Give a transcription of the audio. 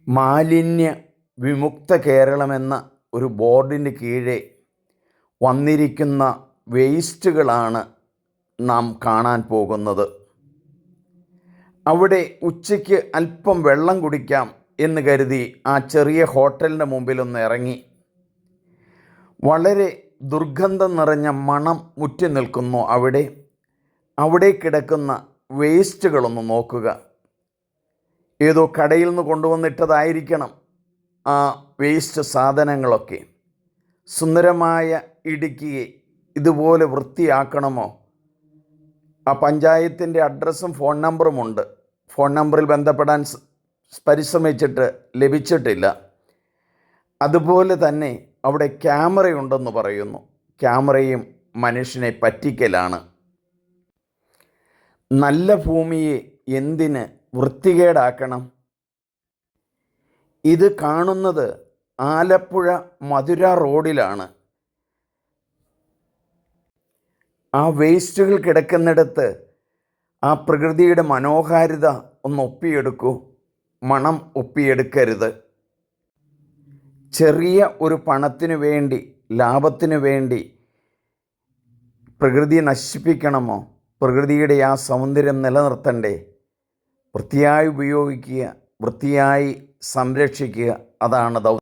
മാലിന്യ വിമുക്ത കേരളമെന്ന ഒരു ബോർഡിന് കീഴെ വന്നിരിക്കുന്ന വേസ്റ്റുകളാണ് നാം കാണാൻ പോകുന്നത്. അവിടെ ഉച്ചയ്ക്ക് അല്പം വെള്ളം കുടിക്കാം എന്ന് കരുതി ആ ചെറിയ ഹോട്ടലിൻ്റെ മുമ്പിലൊന്ന് ഇറങ്ങി. വളരെ ദുർഗന്ധം നിറഞ്ഞ മണം മുറ്റി നിൽക്കുന്നു. അവിടെ കിടക്കുന്ന വേസ്റ്റുകളൊന്ന് നോക്കുക. ഏതോ കടയിൽ നിന്ന് കൊണ്ടുവന്നിട്ടതായിരിക്കണം ആ വേസ്റ്റ് സാധനങ്ങളൊക്കെ. സുന്ദരമായ ഇടുക്കിയെ ഇതുപോലെ വൃത്തിയാക്കണമോ? ആ പഞ്ചായത്തിൻ്റെ അഡ്രസ്സും ഫോൺ നമ്പറുമുണ്ട്. ഫോൺ നമ്പറിൽ ബന്ധപ്പെടാൻ പരിശ്രമിച്ചിട്ട് ലഭിച്ചിട്ടില്ല. അതുപോലെ തന്നെ അവിടെ ക്യാമറയുണ്ടെന്ന് പറയുന്നു. ക്യാമറയും മനുഷ്യനെ പറ്റിക്കലാണ്. നല്ല ഭൂമിയെ എന്തിന് വൃത്തികേടാക്കണം? ഇത് കാണുന്നത് ആലപ്പുഴ മധുര റോഡിലാണ്. ആ വേസ്റ്റുകൾ കിടക്കുന്നിടത്ത് ആ പ്രകൃതിയുടെ മനോഹാരിത ഒന്ന് ഒപ്പിയെടുക്കൂ. മണം ഒപ്പിയെടുക്കരുത്. ചെറിയ ഒരു പണത്തിനു വേണ്ടി, ലാഭത്തിനു വേണ്ടി പ്രകൃതി നശിപ്പിക്കണമോ? പ്രകൃതിയുടെ ആ സൗന്ദര്യം നിലനിർത്തണ്ടേ? വൃത്തിയായി ഉപയോഗിക്കുക, വൃത്തിയായി സംരക്ഷിക്കുക, അതാണ് ദൗത്യം.